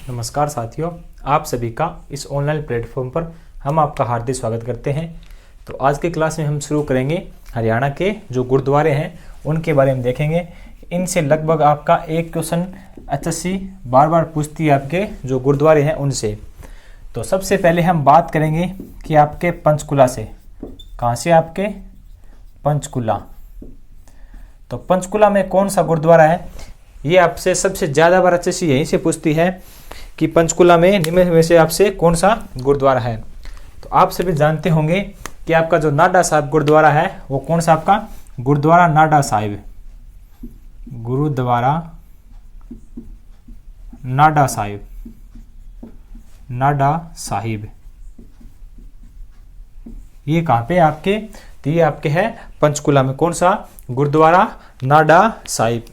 नमस्कार साथियों, आप सभी का इस ऑनलाइन प्लेटफॉर्म पर हम आपका हार्दिक स्वागत करते हैं। तो आज की क्लास में हम शुरू करेंगे हरियाणा के जो गुरुद्वारे हैं उनके बारे में देखेंगे। इनसे लगभग आपका एक क्वेश्चन एचएससी बार बार पूछती है आपके जो गुरुद्वारे हैं उनसे। तो सबसे पहले हम बात करेंगे कि आपके पंचकुला से, कहाँ से आपके पंचकुला। तो पंचकुला में कौन सा गुरुद्वारा है, ये आपसे सबसे ज़्यादा बार एचएससी यहीं से पूछती है कि पंचकुला में निम्न में से आपसे कौन सा गुरुद्वारा है। तो आप सभी जानते होंगे कि आपका जो नाडा साहिब गुरुद्वारा है वो कौन सा आपका गुरुद्वारा नाडा साहिब, गुरुद्वारा नाडा साहिब, नाडा साहिब। ये कहाँ पे आपके, तो ये आपके है पंचकुला में। कौन सा गुरुद्वारा नाडा साहिब।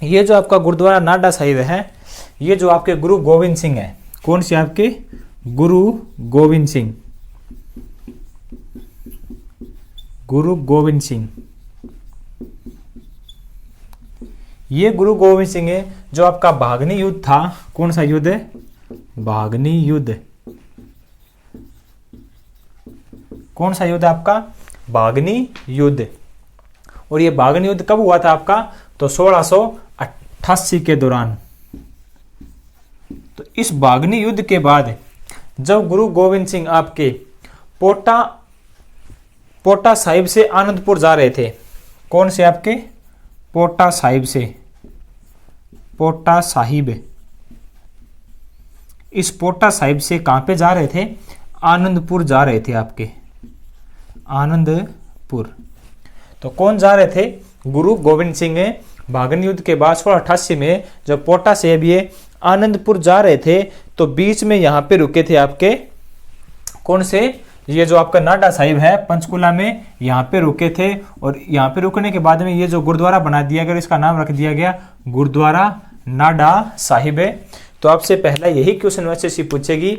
ये जो आपका गुरुद्वारा नाडा साहिब है, ये जो आपके गुरु गोविंद सिंह है, कौन से आपके गुरु गोविंद सिंह, गुरु गोविंद सिंह। ये गुरु गोविंद सिंह है जो आपका भागनी युद्ध था। कौन सा युद्ध है, भागनी युद्ध। कौन सा युद्ध आपका, भागनी युद्ध। और ये भागनी युद्ध कब हुआ था आपका, तो 1688 के दौरान। तो इस भागनी युद्ध के बाद जब गुरु गोविंद सिंह आपके पोटा साहिब से आनंदपुर जा रहे थे, कौन से आपके पोटा साहिब से, पोटा साहिब। इस पोटा साहिब से कहां पे जा रहे थे, आनंदपुर जा रहे थे आपके, आनंदपुर। तो कौन जा रहे थे, गुरु गोविंद सिंह भागनी युद्ध के बाद 1688 में जब पोटा से ये आनंदपुर जा रहे थे तो बीच में यहाँ पे रुके थे आपके, कौन से, ये जो आपका नाडा साहिब है पंचकुला में, यहाँ पे रुके थे। और यहाँ पे रुकने के बाद में ये जो गुरुद्वारा बना दिया गया, इसका नाम रख दिया गया गुरुद्वारा नाडा साहिब है। तो आपसे पहला यही क्वेश्चन वैसे पूछेगी।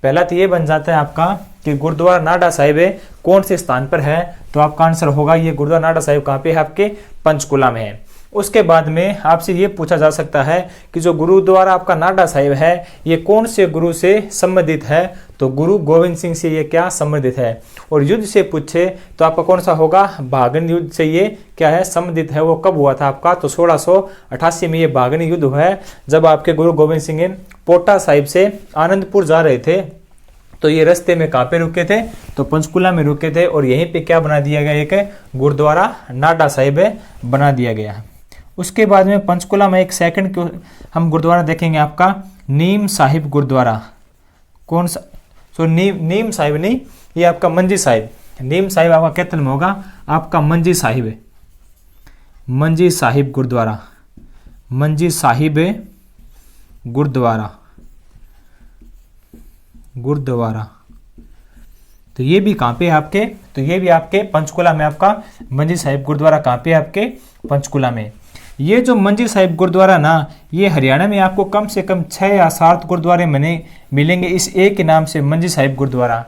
पहला तो ये बन जाता है आपका कि गुरुद्वारा नाडा साहिब है कौन से स्थान पर है, तो आपका आंसर होगा ये गुरुद्वारा नाडा साहिब कहाँ पे है, आपके पंचकुला में है। उसके बाद में आपसे ये पूछा जा सकता है कि जो गुरुद्वारा आपका नाडा साहिब है ये कौन से गुरु से संबंधित है, तो गुरु गोविंद सिंह से ये क्या संबंधित है। और युद्ध से पूछे तो आपका कौन सा होगा, भागनी युद्ध से ये क्या है, संबंधित है। वो कब हुआ था आपका, तो 1688 में ये भागनी युद्ध हुआ है जब आपके गुरु गोविंद सिंह पोटा साहिब से आनंदपुर जा रहे थे। तो ये रास्ते में कहाँ पे रुके थे, तो पंचकुला में रुके थे। और यहीं पे क्या बना दिया गया, एक गुरुद्वारा नाडा साहिब बना दिया गया है। उसके बाद में पंचकुला में एक सेकंड हम गुरुद्वारा देखेंगे आपका नीम साहिब गुरुद्वारा। कौन सा, तो नीम साहिब नहीं, ये आपका मंजी साहिब। नीम साहिब आपका कैथल में होगा, आपका मंजी साहिब है, मंजी साहिब गुरुद्वारा, मंजी साहिब गुरुद्वारा, गुरुद्वारा। तो ये भी कहाँ पे आपके, तो ये भी आपके पंचकुला में आपका मंजी साहिब गुरुद्वारा कहाँ पे आपके पंचकुला में। ये जो मंजी साहिब गुरुद्वारा ना, ये हरियाणा में आपको कम से कम 6 या 7 गुरुद्वारे मिलेंगे इस एक के नाम से, मंजी साहिब गुरुद्वारा।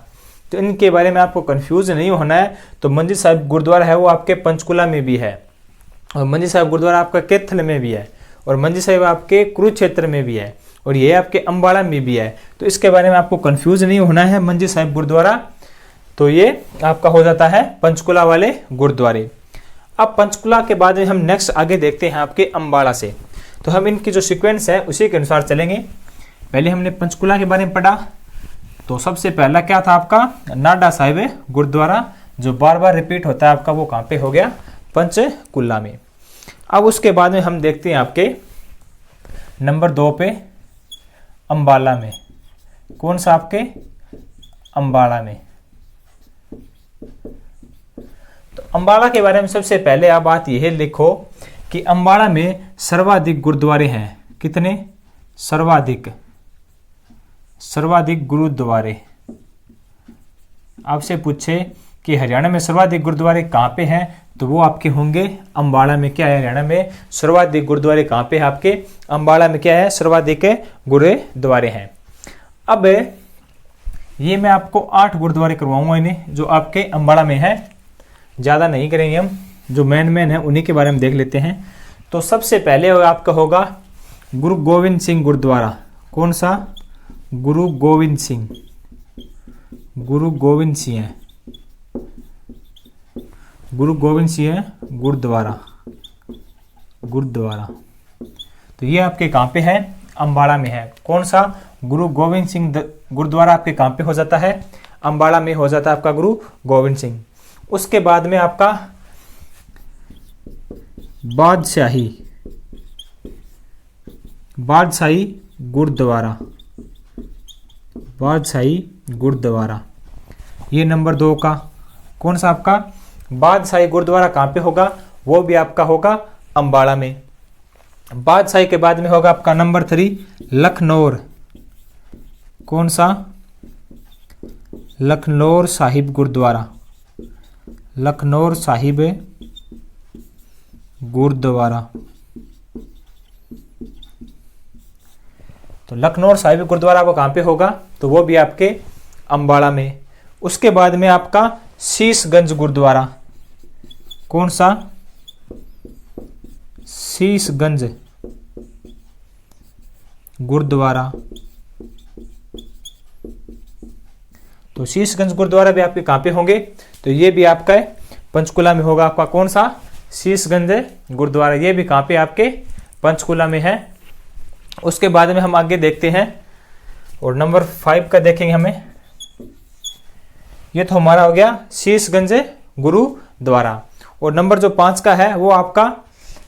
तो इनके बारे में आपको कंफ्यूज नहीं होना है। तो मंजी साहिब गुरुद्वारा है वो आपके पंचकुला में भी है, और मंजी साहिब गुरुद्वारा आपका कैथल में भी है, और मंजी साहिब आपके कुरुक्षेत्र में भी है, और ये आपके अम्बाड़ा में भी है। तो इसके बारे में आपको कंफ्यूज नहीं होना है। मंजी साहिब गुरुद्वारा तो ये आपका हो जाता है पंचकुला वाले गुरुद्वारे। अब पंचकुला के बाद हम नेक्स्ट आगे देखते हैं आपके अम्बाड़ा से। तो हम इनकी जो सीक्वेंस है उसी के अनुसार चलेंगे। पहले हमने पंचकुला के बारे में पढ़ा, तो सबसे पहला क्या था आपका नाडा साहिब गुरुद्वारा, जो बार बार रिपीट होता है आपका, वो कहाँ पे हो गया, पंचकुला में। अब उसके बाद में हम देखते हैं आपके नंबर 2 पे अम्बाला में। कौन सा आपके अम्बाड़ा में। तो अम्बाड़ा के बारे में सबसे पहले आप बात यह लिखो कि अम्बाड़ा में सर्वाधिक गुरुद्वारे हैं। कितने, सर्वाधिक गुरुद्वारे। आपसे पूछे कि हरियाणा में सर्वाधिक गुरुद्वारे कहाँ पे हैं, तो वो आपके होंगे अम्बाड़ा में। क्या है, हरियाणा में सर्वाधिक गुरुद्वारे कहाँ पे है, आपके अम्बाड़ा में क्या है, सर्वाधिक गुरुद्वारे हैं। अब ये मैं आपको 8 गुरुद्वारे करवाऊंगा इन्हें, जो आपके अम्बाड़ा में है। ज़्यादा नहीं करेंगे हम, जो मेन है उन्हीं के बारे में देख लेते हैं। तो सबसे पहले आपका होगा गुरु गोविंद सिंह गुरुद्वारा। कौन सा? गुरु गोविंद सिंह। गुरु गोविंद सिंह है, गुरु गोविंद सिंह है गुरुद्वारा। गुरुद्वारा तो ये आपके कहाँ पे है? अम्बाड़ा में है। कौन सा? गुरु गोविंद सिंह गुरुद्वारा आपके कहाँ पे हो जाता है? अम्बाड़ा में हो जाता है आपका गुरु गोविंद सिंह। उसके बाद में आपका बादशाही, बादशाही गुरुद्वारा। बादशाही गुरुद्वारा ये नंबर 2 का। कौन सा आपका? बादशाही गुरुद्वारा कहाँ पे होगा? वो भी आपका होगा अम्बाड़ा में। बादशाही के बाद में होगा आपका नंबर 3 लखनौर। कौन सा? लखनौर साहिब गुरुद्वारा। लखनौर साहिब गुरुद्वारा। तो लखनौर साहिब गुरुद्वारा वो कहाँ पे होगा? तो वो भी आपके अम्बाड़ा में। उसके बाद में आपका शीशगंज गुरुद्वारा। कौन सा? शीशगंज गुरुद्वारा। तो शीशगंज गुरुद्वारा भी आपके कहाँ पे होंगे? तो ये भी आपका है पंचकुला में होगा आपका। कौन सा? शीशगंज गुरुद्वारा। ये भी कहाँ पे? आपके पंचकुला में है। उसके बाद में हम आगे देखते हैं और नंबर 5 का देखेंगे हमें। ये तो हमारा हो गया शीशगंज गुरुद्वारा। और नंबर जो 5 का है वो आपका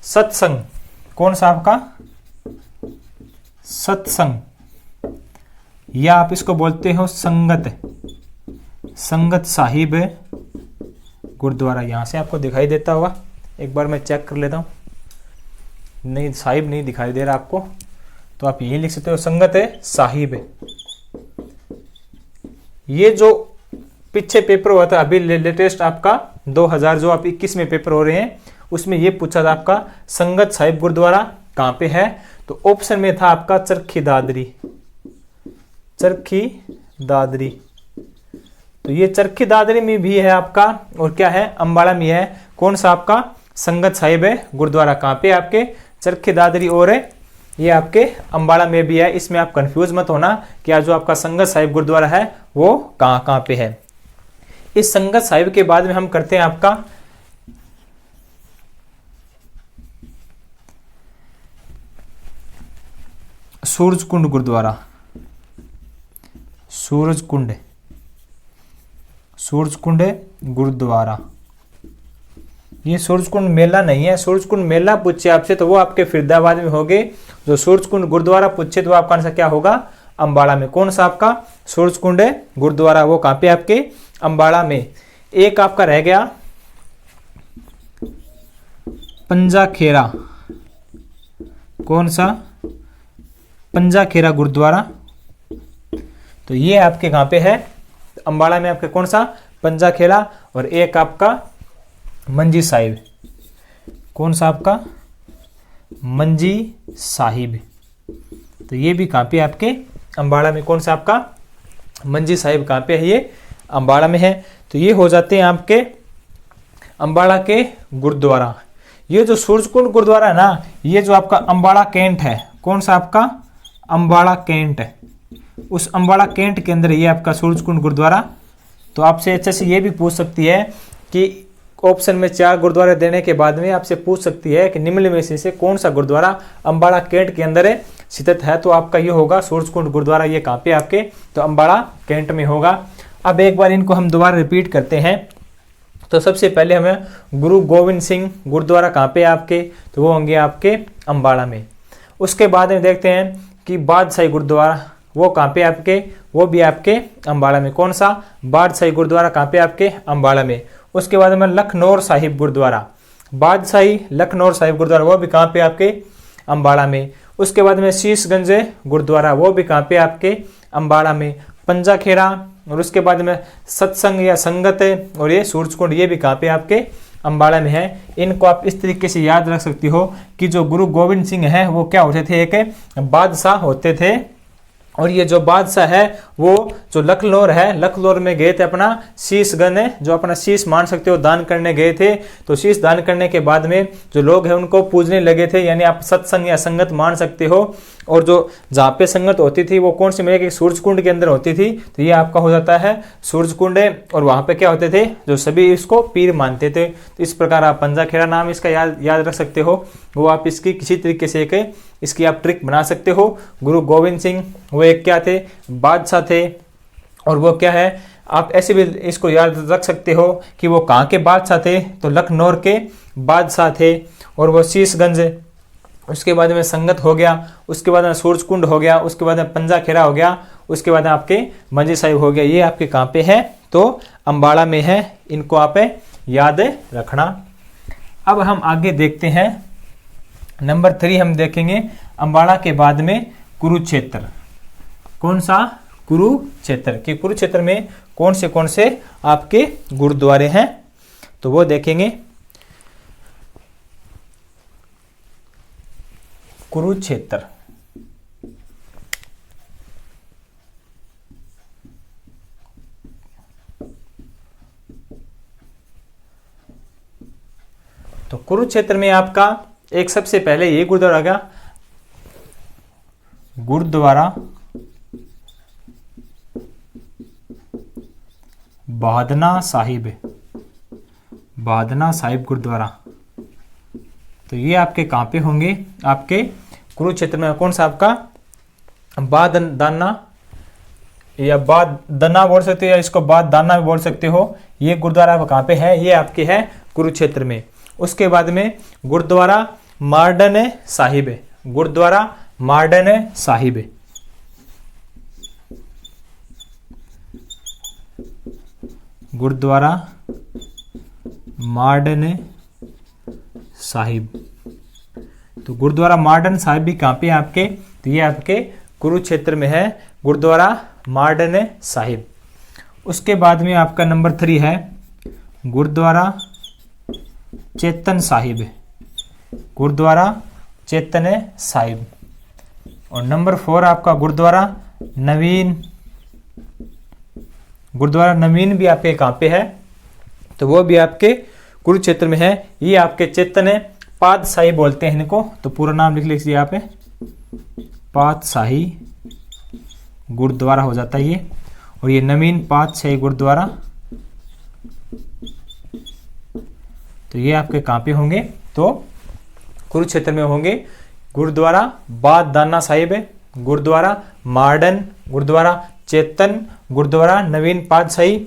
सत्संग। कौन सा आपका? सत्संग या आप इसको बोलते हो संगत। संगत साहिब गुरुद्वारा। यहां से आपको दिखाई देता होगा, एक बार मैं चेक कर लेता हूं। नहीं, साहिब नहीं दिखाई दे रहा आपको, तो आप यही लिख सकते हो संगत साहिब। ये जो पीछे पेपर हुआ था अभी लेटेस्ट आपका 2000 जो आप 21 में पेपर हो रहे हैं, उसमें ये पूछा था आपका संगत साहिब गुरुद्वारा कहाँ पे है? तो ऑप्शन में था आपका चरखी दादरी। चरखी दादरी। तो ये चरखी दादरी में भी है आपका, और क्या है? अम्बाड़ा में है। कौन सा आपका? संगत साहिब गुरुद्वारा कहाँ पे? आपके चरखी दादरी और ये आपके अम्बाड़ा में भी है। इसमें आप कंफ्यूज मत होना कि जो आपका संगत साहिब गुरुद्वारा है वो कहाँ कहाँ पे है। इस संगत साहिब के बाद में हम करते हैं आपका सूरजकुंड गुरुद्वारा। सूरजकुंड, सूरजकुंड गुरुद्वारा। ये सूरजकुंड मेला नहीं है। सूरजकुंड मेला पूछे आपसे तो वो आपके फरीदाबाद में होगे। जो सूरजकुंड गुरुद्वारा पूछे तो आपका आंसर क्या होगा? अम्बाड़ा में। कौन सा आपका? सूरजकुंड गुरुद्वारा। वो कहाँ पे? आपके अम्बाड़ा में। एक आपका रह गया पंजाखेरा। कौन सा? पंजाखेरा गुरुद्वारा। तो ये आपके कहाँ पे है? अम्बाड़ा में। आपके कौन सा? पंजाखेरा। और एक आपका मंजी साहिब। कौन सा आपका? मंजी साहिब। तो ये भी कहाँ पे? आपके अम्बाड़ा में। कौन सा आपका? मंजी साहिब कहाँ पे है? ये अम्बाड़ा में है। तो ये हो जाते हैं आपके अम्बाड़ा के गुरुद्वारा। ये जो सूरजकुंड गुरुद्वारा है ना, ये जो आपका अम्बाड़ा कैंट है। कौन सा आपका? अम्बाड़ा कैंट। उस अम्बाड़ा कैंट के अंदर ये आपका सूरजकुंड गुरुद्वारा। तो आपसे अच्छे से ये भी पूछ सकती है कि ऑप्शन में 4 गुरुद्वारे देने के बाद में आपसे पूछ सकती है कि निम्न में से कौन सा गुरुद्वारा अम्बाड़ा कैंट के अंदर स्थित है। तो आपका ये होगा सूरजकुंड गुरुद्वारा। ये कहाँ पे? आपके तो अम्बाड़ा कैंट में होगा। अब एक बार इनको हम दोबारा रिपीट करते हैं। तो सबसे पहले हमें गुरु गोविंद सिंह गुरुद्वारा कहाँ पे आपके? तो वो होंगे आपके अम्बाड़ा में। उसके बाद में देखते हैं कि बादशाही गुरुद्वारा वो कहाँ पे आपके? वो भी आपके अम्बाड़ा में। कौन सा? बादशाही गुरुद्वारा कहाँ पे? आपके अम्बाड़ा में। उसके बाद में लखनौर साहिब गुरुद्वारा। बादशाही लखनौर साहिब गुरुद्वारा वो भी कहाँ पे? आपके अम्बाड़ा में। उसके बाद में शीशगंज गुरुद्वारा वो भी कहाँ पे? आपके अम्बाड़ा में। पंजाखेरा, और उसके बाद में सत्संग या संगत, और ये सूरजकुंड ये भी कहाँ पे? आपके अम्बाड़ा में है। इनको आप इस तरीके से याद रख सकती हो कि जो गुरु गोविंद सिंह है वो क्या होते थे? एक बादशाह होते थे। और ये जो बादशाह है वो जो लखनौर है, लखनौर में गए थे अपना शीशगंज जो अपना शीश मान सकते हो दान करने गए थे। तो शीश दान करने के बाद में जो लोग हैं उनको पूजने लगे थे, यानी आप सत्संग या संगत मान सकते हो। और जो जहाँ पे संगत होती थी वो कौन सी में, कि सूरज कुंड के अंदर होती थी, तो ये आपका हो जाता है सूरज कुंड है। और वहाँ पे क्या होते थे, जो सभी इसको पीर मानते थे। तो इस प्रकार आप पंजाखेड़ा नाम इसका याद रख सकते हो। वो आप इसकी किसी तरीके से एक इसकी आप ट्रिक बना सकते हो। गुरु गोविंद सिंह वो एक क्या थे, बादशाह थे। और वो क्या है, आप ऐसे भी इसको याद रख सकते हो कि वो कहाँ के बादशाह थे, तो लखनऊ के बादशाह थे। और वो शीशगंज, उसके बाद में संगत हो गया, उसके बाद में सूरज कुंड हो गया, उसके बाद में पंजाखेड़ा हो गया, उसके बाद में आपके मंजी साहिब हो गया। ये आपके कहाँ पे है, तो अम्बाड़ा में है। इनको आप याद रखना। अब हम आगे देखते हैं नंबर 3 हम देखेंगे अम्बाड़ा के बाद में कुरुक्षेत्र। कौन सा, कुरुक्षेत्र। कि कुरुक्षेत्र में कौन से आपके गुरुद्वारे हैं, तो वो देखेंगे। कुरुक्षेत्र, तो कुरुक्षेत्र में आपका एक सबसे पहले ये गुरुद्वारा आ गया, गुरुद्वारा बादना साहिब, बादना साहिब गुरुद्वारा। तो ये आपके कहाँ पे होंगे, आपके कुरुक्षेत्र में। कौन सा आपका, बाददाना या बाददाना बोल सकते हो, या इसको बाददाना भी बोल सकते हो। ये गुरुद्वारा कहाँ पे है, ये आपके है कुरुक्षेत्र में। उसके बाद में गुरुद्वारा मार्डन साहिब है, गुरुद्वारा मार्डन साहिब है। गुरुद्वारा मार्डन साहिब। तो गुरुद्वारा मार्डन साहिब भी कहाँ पे है आपके, तो ये आपके कुरुक्षेत्र में है, गुरुद्वारा मार्डन साहिब। उसके बाद में आपका नंबर 3 है गुरुद्वारा चेतन साहिब, गुरुद्वारा चेतन साहिब। और नंबर 4 आपका गुरुद्वारा नवीन, गुरुद्वारा नवीन भी आपके कहाँ पे है, तो वो भी आपके कुरुक्षेत्र में है। ये आपके चेतन पातशाही बोलते हैं इनको, तो पूरा नाम लिख लीजिए आप, पातशाही गुरुद्वारा हो जाता है ये। और ये नवीन पातशाही गुरुद्वारा, तो ये आपके कहाँ पे होंगे, तो कुरुक्षेत्र में होंगे। गुरुद्वारा बाददाना साहिब है, गुरुद्वारा मार्डन, गुरुद्वारा चेतन, गुरुद्वारा नवीन पातशाही।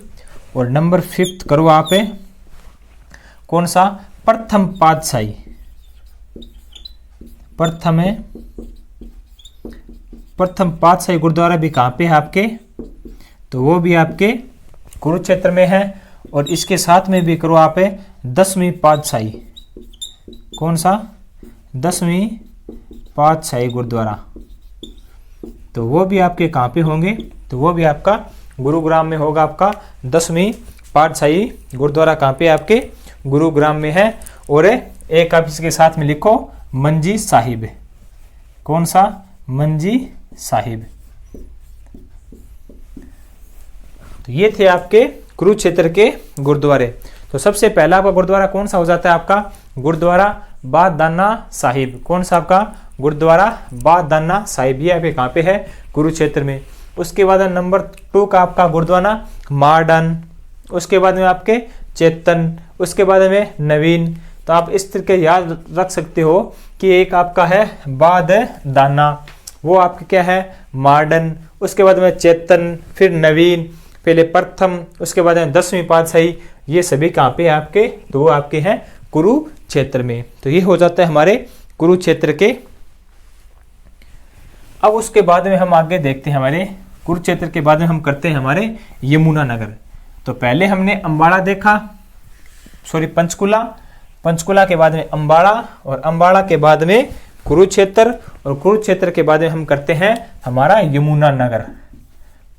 और नंबर 5 करो आप, कौन सा, प्रथम पातशाही, प्रथम पातशाही गुरुद्वारा भी कहाँ पे है आपके, तो वो भी आपके कुरुक्षेत्र में है। और इसके साथ में भी करो आप 10वीं पातशाही, कौन सा, 10वीं पातशाही गुरुद्वारा, तो वो भी आपके कहाँ पे होंगे, तो वो भी आपका गुरुग्राम में होगा। आपका 10वीं पातशाही गुरुद्वारा कहाँ पे आपके, गुरुग्राम में है। और एक आप इसके साथ में लिखो मंजी साहिब, कौन सा, मंजी साहिब। तो ये थे आपके कुरुक्षेत्र के गुरुद्वारे। तो सबसे पहला आपका गुरुद्वारा कौन सा हो जाता है, आपका गुरुद्वारा बाददाना साहिब। कौन सा आपका, गुरुद्वारा बाददाना साहिब। ये आपके कहाँ पे है, कुरुक्षेत्र में। उसके बाद नंबर 2 का आपका गुरुद्वारा मार्डन, उसके बाद में आपके चेतन, उसके बाद में नवीन। तो आप इस तरीके याद रख सकते हो कि एक आपका है बाददाना, वो आपके क्या है, मार्डन, उसके बाद में चेतन, फिर नवीन, पहले प्रथम, उसके बाद में 10वीं पातशाही। ये सभी कहाँ पे आपके, तो वो आपके हैं कुरुक्षेत्र में। तो ये हो जाता है हमारे कुरुक्षेत्र के। अब उसके बाद में हम आगे देखते हैं, हमारे कुरुक्षेत्र के बाद में हम करते हैं हमारे यमुनानगर। तो पहले हमने अम्बाड़ा देखा, पंचकुला, पंचकुला के बाद में अम्बाड़ा, और अम्बाड़ा के बाद में कुरुक्षेत्र, और कुरुक्षेत्र के बाद में हम करते हैं हमारा यमुनानगर।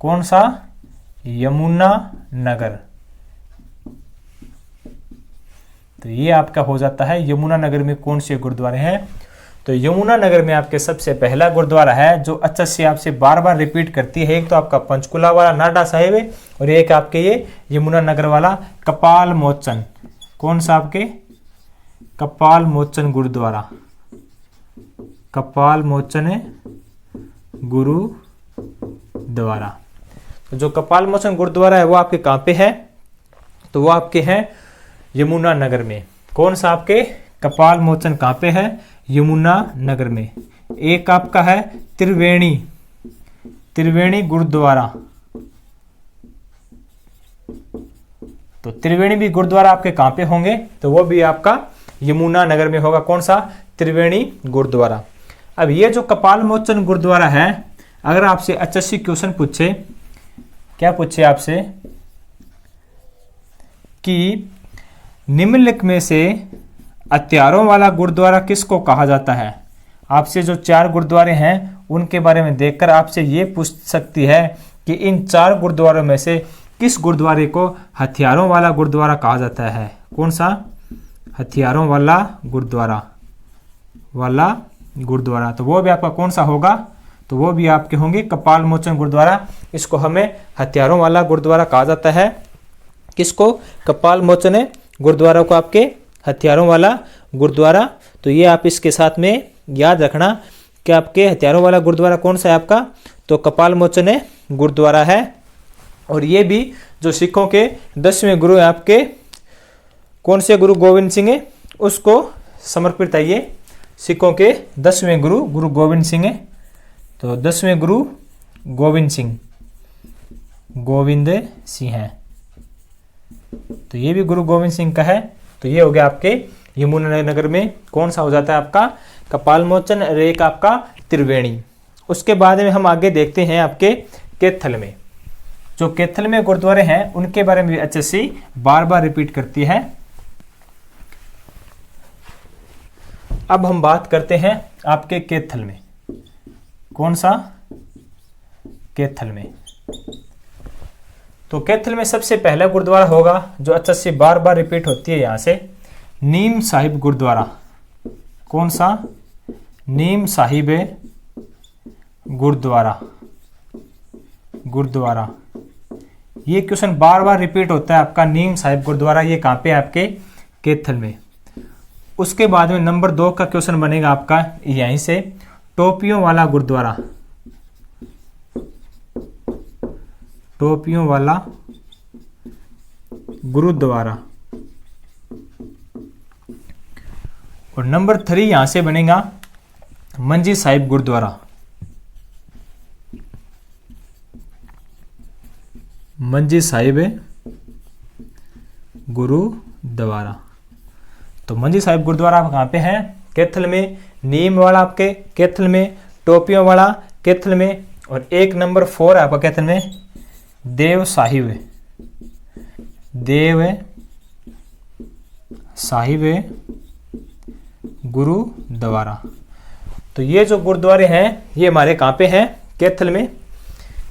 कौन सा, यमुनानगर। तो ये आपका हो जाता है यमुनानगर में कौन से गुरुद्वारे हैं, तो यमुनानगर में आपके सबसे पहला गुरुद्वारा है जो अच्छा से आपसे बार बार रिपीट करती है। एक तो आपका पंचकुला वाला नाडा साहिब है, और एक आपके ये यमुनानगर वाला कपाल मोचन। कौन सा आपके, कपाल मोचन गुरुद्वारा, कपाल मोचन गुरुद्वारा। तो जो कपाल मोचन गुरुद्वारा है वो आपके कहाँ पे है? तो वो आपके हैं यमुना नगर में। कौन सा आपके कपाल मोचन कहाँ पे है? यमुना नगर में। एक आपका है त्रिवेणी गुरुद्वारा। तो त्रिवेणी भी गुरुद्वारा आपके कहाँ पे होंगे? तो वो भी आपका यमुना नगर में होगा। कौन सा? त्रिवेणी गुरुद्वारा। अब ये जो कपाल मोचन गुरुद्वारा है, अगर आपसे HSC क्वेश्चन पूछे, क्या पूछे आपसे कि निम्नलिखित में से हथियारों वाला गुरुद्वारा किसको कहा जाता है? आपसे जो 4 गुरुद्वारे हैं उनके बारे में देखकर आपसे ये पूछ सकती है कि इन 4 गुरुद्वारों में से किस गुरुद्वारे को हथियारों वाला गुरुद्वारा कहा जाता है? कौन सा? हथियारों वाला गुरुद्वारा। तो वो भी आपका कौन सा होगा? तो वो भी आपके होंगे कपाल मोचन गुरुद्वारा। इसको हमें हथियारों वाला गुरुद्वारा कहा जाता है। किसको? कपाल मोचन गुरुद्वारा को आपके हथियारों वाला गुरुद्वारा। तो ये आप इसके साथ में याद रखना कि आपके हथियारों वाला गुरुद्वारा कौन सा है आपका? तो कपाल मोचन गुरुद्वारा है। और ये भी जो सिखों के 10वें गुरु है आपके, कौन से? गुरु गोविंद सिंह है, उसको समर्पित है ये। सिखों के 10वें गुरु गुरु गोविंद सिंह है। तो 10वें गुरु गोविंद सिंह है। तो ये भी गुरु गोविंद सिंह का है। तो ये हो गया आपके यमुना नगर में कौन सा हो जाता है आपका? कपाल मोचन। और एक आपका त्रिवेणी। उसके बाद में हम आगे देखते हैं आपके कैथल में। जो कैथल में गुरुद्वारे हैं उनके बारे में भी HSC बार बार रिपीट करती है। अब हम बात करते हैं आपके कैथल में। कौन सा? कैथल में। तो कैथल में सबसे पहला गुरुद्वारा होगा जो HSC बार बार रिपीट होती है यहां से, नीम साहिब गुरुद्वारा। कौन सा? नीम साहिब गुरुद्वारा। ये क्वेश्चन बार बार रिपीट होता है आपका, नीम साहिब गुरुद्वारा। ये कहां पे? आपके कैथल में। उसके बाद में नंबर 2 का क्वेश्चन बनेगा आपका यहीं से, टोपियों वाला गुरुद्वारा। टोपियों वाला गुरुद्वारा। और नंबर 3 यहां से बनेगा मंजी साहिब गुरुद्वारा। मंजी साहिब गुरुद्वारा। तो मंजी साहिब गुरुद्वारा कहाँ पे है? कैथल में। नीम वाला आपके कैथल में, टोपियों वाला कैथल में, और एक नंबर 4 है आपका कैथल में देव साहिब गुरुद्वारा। तो ये जो गुरुद्वारे हैं ये हमारे कहाँ पे हैं? कैथल में।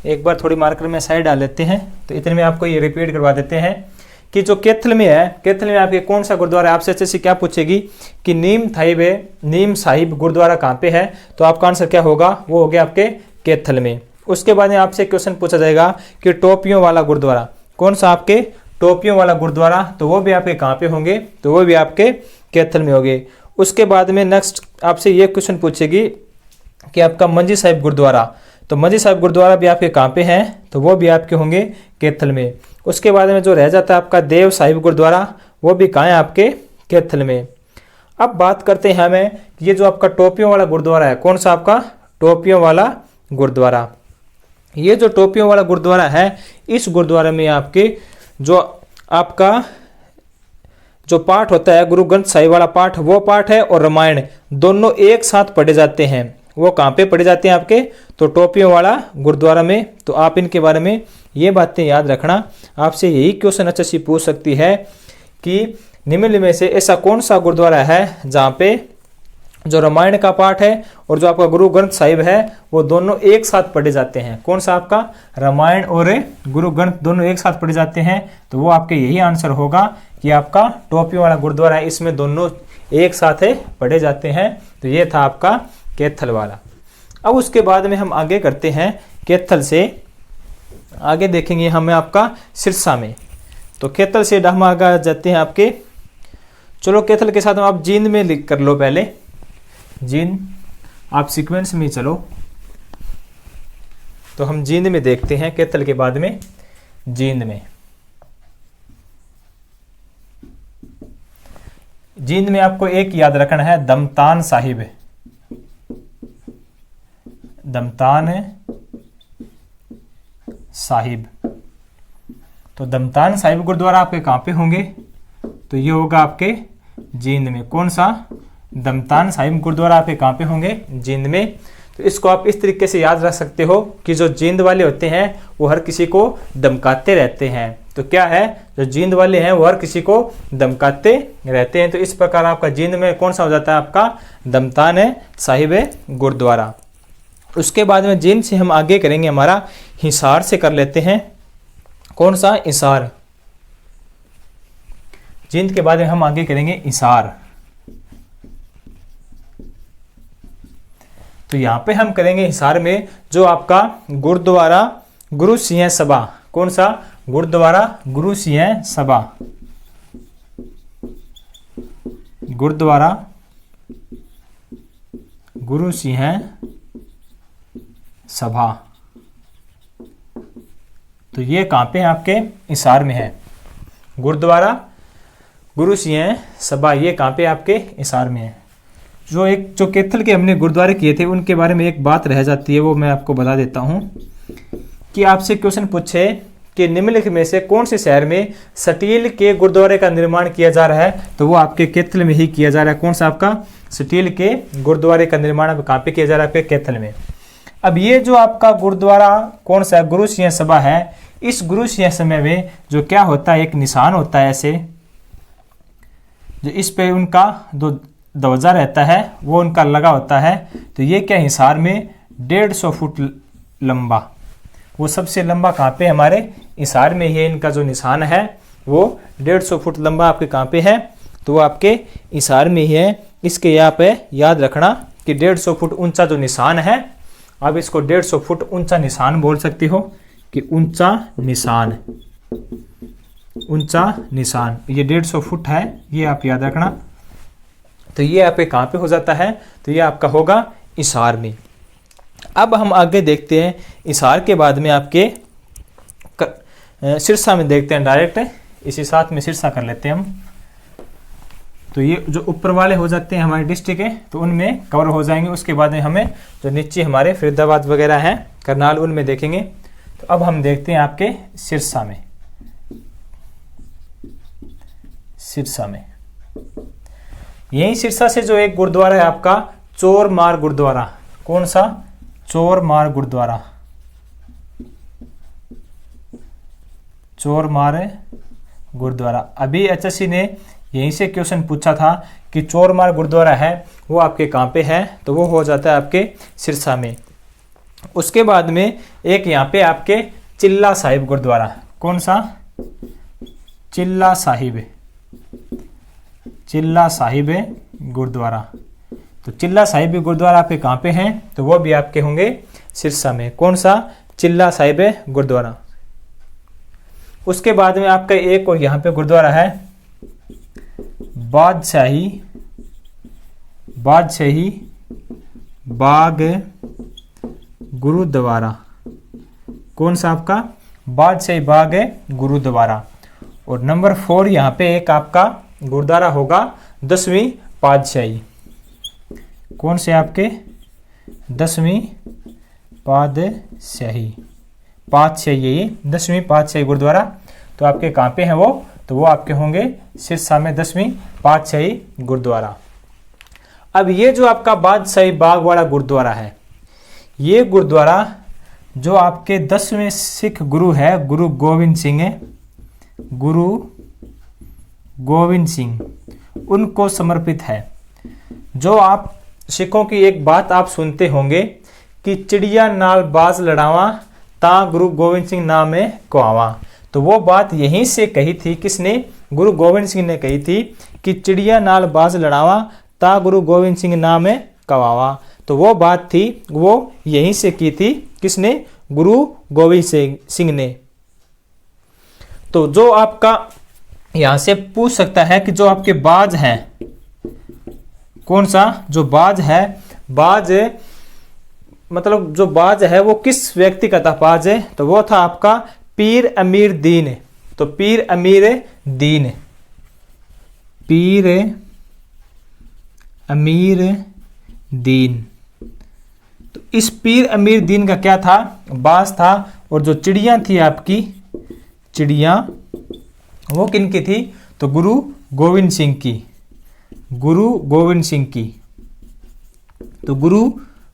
एक बार थोड़ी मार्कर में साइड डाल लेते हैं, तो इतने में आपको ये रिपीट करवा देते हैं कि जो कैथल में है, कैथल में आपके कौन सा गुरुद्वारा है? आपसे अच्छे से क्या पूछेगी कि नीम साहिब गुरुद्वारा कहाँ पे है? तो आपका आंसर क्या होगा? वो हो गया आपके कैथल में। उसके बाद में आपसे क्वेश्चन पूछा जाएगा कि टोपियों वाला गुरुद्वारा। कौन सा? आपके टोपियों वाला गुरुद्वारा। तो वो भी आपके कहाँ पे होंगे? तो वो भी आपके कैथल में होंगे। उसके बाद में नेक्स्ट आपसे ये क्वेश्चन पूछेगी कि आपका मंजी साहिब गुरुद्वारा। तो मंजी साहिब गुरुद्वारा भी आपके कहाँ पे हैं? तो वो भी आपके होंगे कैथल में। उसके बाद में जो रह जाता है आपका देव साहिब गुरुद्वारा, वो भी कहाँ है? आपके कैथल में। अब बात करते हैं हमें ये जो आपका टोपियों वाला गुरुद्वारा है, कौन सा? आपका टोपियों वाला गुरुद्वारा। ये जो टोपियों वाला गुरुद्वारा है, इस गुरुद्वारे में आपके जो आपका जो पाठ होता है गुरु ग्रंथ साहिब वाला पाठ, वो पाठ है और रामायण दोनों एक साथ पढ़े जाते हैं। वो कहाँ पे पढ़े जाते हैं आपके? तो टोपियों वाला गुरुद्वारा में। तो आप इनके बारे में ये बातें याद रखना। आपसे यही क्वेश्चन HSC पूछ सकती है कि निम्नलिखित में से ऐसा कौन सा गुरुद्वारा है जहाँ पे जो रामायण का पाठ है और जो आपका गुरु ग्रंथ साहिब है वो दोनों एक साथ पढ़े जाते हैं। कौन सा? आपका रामायण और गुरु ग्रंथ दोनों एक साथ पढ़े जाते हैं। तो वो आपके यही आंसर होगा कि आपका टोपियों वाला गुरुद्वारा है, इसमें दोनों एक साथ पढ़े जाते हैं। तो ये था आपका कैथल वाला। अब उसके बाद में हम आगे करते हैं कैथल से आगे देखेंगे हमें आपका सिरसा में। तो कैथल से हम आगे जाते हैं आपके, चलो कैथल के साथ आप जींद में लिख कर लो। पहले जींद आप सीक्वेंस में चलो। तो हम जींद में देखते हैं, कैथल के बाद में जींद में। जींद में आपको एक याद रखना है, दमतान साहिब। दमतान साहिब। तो दमतान साहिब गुरुद्वारा आपके कहाँ पे होंगे? तो ये होगा आपके जींद में। कौन सा? दमतान साहिब गुरुद्वारा आपके कहाँ पे होंगे? जींद में। तो इसको आप इस तरीके से याद रख सकते हो कि जो जींद वाले होते हैं वो हर किसी को धमकाते रहते हैं। तो क्या है, जो जींद वाले हैं वो हर किसी को धमकाते रहते हैं। तो इस प्रकार आपका जींद में कौन सा हो जाता है? आपका दमतान साहिब गुरुद्वारा। उसके बाद में जींद से हम आगे करेंगे, हमारा हिसार से कर लेते हैं। कौन सा? हिसार। जींद के बाद में हम आगे करेंगे हिसार। तो यहां पे हम करेंगे हिसार में जो आपका गुरुद्वारा गुरु सिंह सभा। कौन सा? गुरुद्वारा गुरु सिंह सभा। गुरुद्वारा गुरु सिंह सभा। तो ये कहां पे है? आपके हिसार में है। गुरुद्वारा गुरु सिंह सभा ये कहां पे? आपके हिसार में है। जो कैथल के हमने गुरुद्वारे किए थे उनके बारे में एक बात रह जाती है, वो मैं आपको बता देता हूं कि आपसे क्वेश्चन पूछे कि निम्नलिखित में से कौन से शहर में स्टील के गुरुद्वारे का निर्माण किया जा रहा है? तो वो आपके कैथल में ही किया जा रहा है। कौन सा? आपका स्टील के गुरुद्वारे का निर्माण अब कहाँ पे किया जा रहा है? आपके कैथल में। अब ये जो आपका गुरुद्वारा कौन सा गुरु सिंह सभा है, इस गुरु सिंह सभा में जो क्या होता है, एक निशान होता है ऐसे, जो इस पे उनका जो ध्वजा रहता है वो उनका लगा होता है। तो ये क्या हिसार में 150 फुट लंबा, वो सबसे लंबा कहाँ पे? हमारे हिसार में ही इनका जो निशान है वो 150 फुट लंबा आपके कहाँ पे है? तो वो आपके हिसार में ही है। इसके यहाँ पे याद रखना कि 150 फुट ऊंचा जो निशान है, आप इसको 150 फुट ऊंचा निशान बोल सकते हो कि ऊंचा निशान। ऊंचा निशान ये 150 फुट है, ये आप याद रखना। तो ये आपके कहाँ पे हो जाता है? तो ये आपका होगा हिसार में। अब हम आगे देखते हैं, हिसार के बाद में आपके सिरसा में देखते हैं डायरेक्ट। इसी साथ में सिरसा कर लेते हैं हम। तो ये जो ऊपर वाले हो जाते हैं हमारे डिस्ट्रिक्ट के, तो उनमें कवर हो जाएंगे। उसके बाद में हमें जो नीचे हमारे फरीदाबाद वगैरह हैं, करनाल, उनमें देखेंगे। तो अब हम देखते हैं आपके सिरसा में। सिरसा में यही सिरसा से जो एक गुरुद्वारा है आपका चोरमार गुरुद्वारा। कौन सा? चोरमार गुरुद्वारा। चोरमार गुरुद्वारा। अभी एचएससी ने यहीं से क्वेश्चन पूछा था कि चोरमार गुरुद्वारा है वो आपके कहाँ पे है? तो वो हो जाता है आपके सिरसा में। उसके बाद में एक यहाँ पे आपके चिल्ला साहिब गुरुद्वारा। कौन सा? चिल्ला साहिब। चिल्ला साहिब गुरुद्वारा। तो चिल्ला साहिब गुरुद्वारा आपके कहाँ पे हैं? तो वो भी आपके होंगे सिरसा में। कौन सा? चिल्ला साहिब गुरुद्वारा। उसके बाद में आपका एक और यहाँ पे गुरुद्वारा है बादशाही बाग गुरुद्वारा। कौन सा? आपका बादशाही बाग गुरुद्वारा। और नंबर 4 यहाँ पे एक आपका गुरुद्वारा होगा 10वीं पातशाही। कौन से? आपके 10वीं पातशाही। पातशाही ये 10वीं पातशाही गुरुद्वारा। तो आपके कहाँ पे हैं वो? तो वो आपके होंगे सिरसा में 10वीं पातशाही गुरुद्वारा। अब ये जो आपका बादशाही बाग वाला गुरुद्वारा है, ये गुरुद्वारा जो आपके 10वें सिख गुरु है गुरु गोविंद सिंह उनको समर्पित है। जो आप सिखों की एक बात आप सुनते होंगे कि चिड़िया नाल बाज लड़ावा ता गुरु गोविंद सिंह नाम में कुआवा। तो वो बात यहीं से कही थी, किसने? गुरु गोविंद सिंह ने कही थी कि चिड़िया नाल बाज लड़ावा ता गुरु गोविंद सिंह नाम में कवावा। तो वो बात थी, वो यहीं से की थी, किसने? गुरु गोविंद सिंह ने। तो जो आपका यहां से पूछ सकता है कि जो आपके बाज हैं, कौन सा? जो बाज है, बाज मतलब जो बाज है वो किस व्यक्ति का था बाज है, तो वो था आपका पीर अमीर दीन। तो पीर अमीर दीन, पीर अमीर दीन। तो इस पीर अमीर दीन का क्या था, बाज था। और जो चिड़िया थी आपकी, चिड़िया वो किनकी थी, तो गुरु गोविंद सिंह की, गुरु गोविंद सिंह की। तो गुरु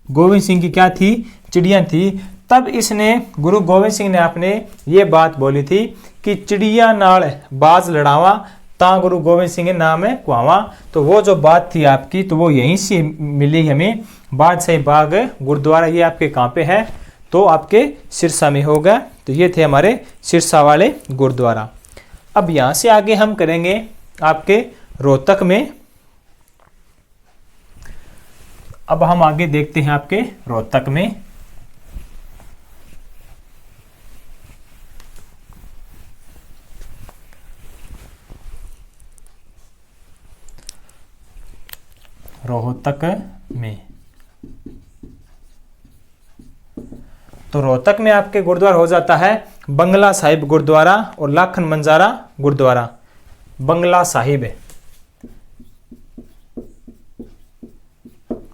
गोविंद सिंह की क्या थी, चिड़िया थी। तब इसने गुरु गोविंद सिंह ने आपने ये बात बोली थी कि चिड़िया नाल बाज लड़ावा ता गुरु गोविंद सिंह के नाम है कुआवा। तो वो जो बात थी आपकी, तो वो यहीं से मिली हमें। बादशाही बाग गुरुद्वारा ये आपके कहाँ पे है, तो आपके सिरसा में होगा। तो ये थे हमारे सिरसा वाले गुरुद्वारा। अब यहाँ से आगे हम करेंगे आपके रोहतक में। अब हम आगे देखते हैं आपके रोहतक में। रोहतक में, तो रोहतक में आपके गुरुद्वारा हो जाता है बंगला साहिब गुरुद्वारा और लाखन मंजारा गुरुद्वारा। बंगला साहिब,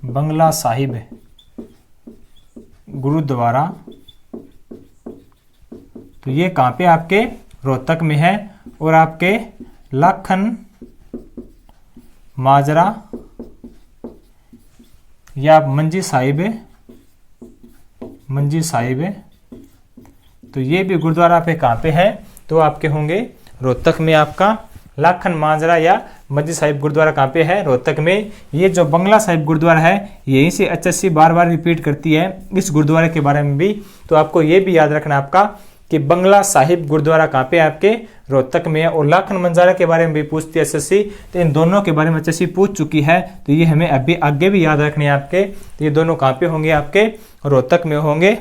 बंगला साहिब गुरुद्वारा, तो ये कहाँ पे आपके रोहतक में है। और आपके लाखन माजरा या मंजी साहिब, मंजी साहिब, तो ये भी गुरुद्वारा पे कहाँ पे है, तो आपके होंगे रोहतक में। आपका लाखन माजरा या मंजी साहिब गुरुद्वारा कहाँ पे है, रोहतक में। ये जो बंगला साहिब गुरुद्वारा है, यहीं से HSC बार बार रिपीट करती है इस गुरुद्वारे के बारे में भी। तो आपको ये भी याद रखना आपका कि बंगला साहिब गुरुद्वारा कहाँ पे आपके रोहतक में है। और लाखन मंजारा के बारे में भी पूछती है HSC, तो इन दोनों के बारे में HSC पूछ चुकी है। तो ये हमें अभी आगे भी याद रखने हैं आपके। तो ये दोनों कहाँ पे होंगे, आपके रोहतक में होंगे।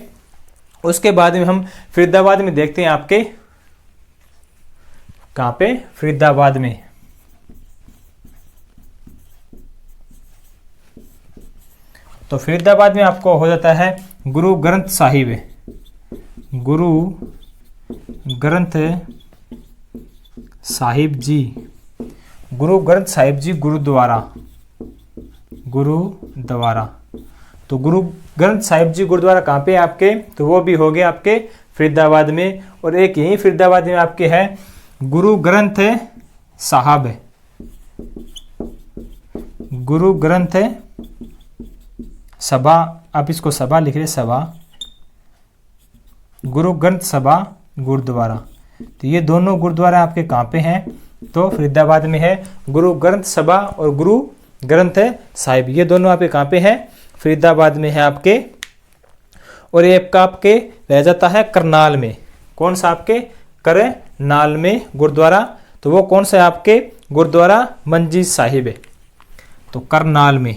उसके बाद में हम फरीदाबाद में देखते हैं आपके कहाँ पे, फरीदाबाद में। तो फरीदाबाद में आपको हो जाता है गुरु ग्रंथ साहिब, गुरु ग्रंथ साहिब जी, गुरु ग्रंथ साहिब जी गुरुद्वारा, गुरुद्वारा। तो गुरु ग्रंथ साहिब जी गुरुद्वारा कहाँ पे आपके, तो वो भी हो गए आपके फरीदाबाद में। और एक यही फरीदाबाद में आपके है गुरु ग्रंथ साहब, गुरु ग्रंथ सभा, आप इसको सभा लिख रहे, सभा, गुरु ग्रंथ सभा गुरुद्वारा। तो ये दोनों गुरुद्वारा आपके कहाँ पे हैं, तो फरीदाबाद में है गुरु ग्रंथ सभा और गुरु ग्रंथ साहिब। ये दोनों आपके कहाँ पे हैं, फरीदाबाद में है आपके। और ये आपके रह जाता है करनाल में। कौन सा आपके, करनाल में गुरुद्वारा। तो वो कौन सा है आपके, गुरुद्वारा मंजी साहिब है। तो करनाल में,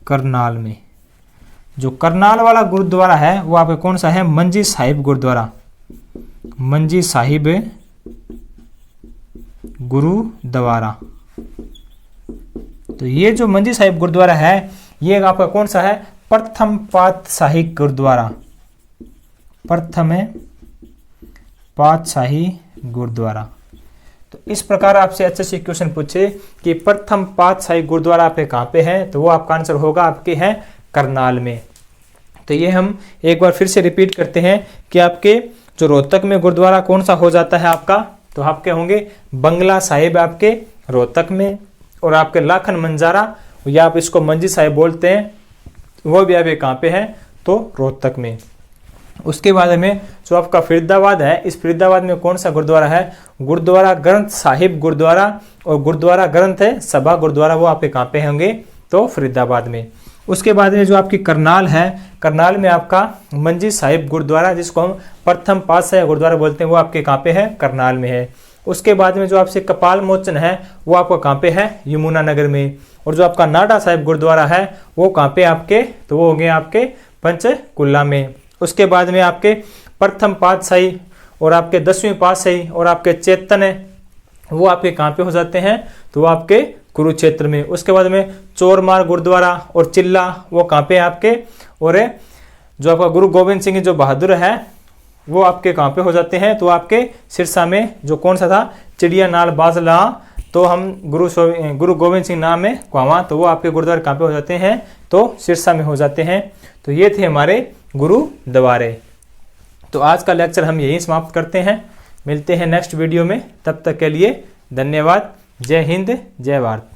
करनाल में जो करनाल वाला गुरुद्वारा है वो आपका कौन सा है, मंजी साहिब गुरुद्वारा, मंजी साहिब गुरुद्वारा। तो ये जो मंजी साहिब गुरुद्वारा है ये आपका कौन सा है, प्रथम पातशाही गुरुद्वारा, प्रथम पातशाही गुरुद्वारा। तो इस प्रकार आपसे HSC क्वेश्चन पूछे कि प्रथम पातशाही गुरुद्वारा पे कहाँ पे है, तो वो आपका आंसर होगा आपके हैं करनाल में। तो ये हम एक बार फिर से रिपीट करते हैं कि आपके जो रोहतक में गुरुद्वारा कौन सा हो जाता है आपका, तो आपके होंगे बंगला साहिब आपके रोहतक में। और आपके लाखन मंजारा या आप इसको मंजी साहिब बोलते हैं, वो भी आपके कहाँ पे है, तो रोहतक में। उसके बाद में जो आपका फरीदाबाद है, इस फरीदाबाद में कौन सा गुरुद्वारा है, गुरुद्वारा ग्रंथ साहिब गुरुद्वारा और गुरुद्वारा ग्रंथ सभा गुरुद्वारा, वो आपके कहाँ पे होंगे, तो फरीदाबाद में। उसके बाद में जो आपकी करनाल है, करनाल में आपका मंजी साहिब गुरुद्वारा जिसको हम प्रथम पातशाही गुरुद्वारा बोलते हैं, वो आपके कहाँ पे है, करनाल में है। उसके बाद में जो आपसे कपाल मोचन है वो आपका कहाँ पे है, यमुनानगर में। और जो आपका नाडा साहिब गुरुद्वारा है वो कहाँ पे आपके, तो वो हो गए आपके पंचकुला में। उसके बाद में आपके प्रथम पातशाही और आपके 10वीं पातशाही और आपके चेतन वो आपके कहाँ पे हो जाते हैं, तो वो आपके कुरुक्षेत्र में। उसके बाद में चोरमार गुरुद्वारा और चिल्ला वो कहाँ पे आपके, और जो आपका गुरु गोविंद सिंह जो बहादुर है वो आपके कहाँ पे हो जाते हैं, तो आपके सिरसा में जो कौन सा था, चिड़िया नाल बाजला, तो हम गुरु गोविंद सिंह नाम में कुआवा, तो वो आपके गुरुद्वारे कहाँ पे हो जाते हैं, तो सिरसा में हो जाते हैं। तो ये थे हमारे गुरुद्वारे। तो आज का लेक्चर हम यहीं समाप्त करते हैं, मिलते हैं नेक्स्ट वीडियो में, तब तक के लिए धन्यवाद। जय हिंद, जय भारत।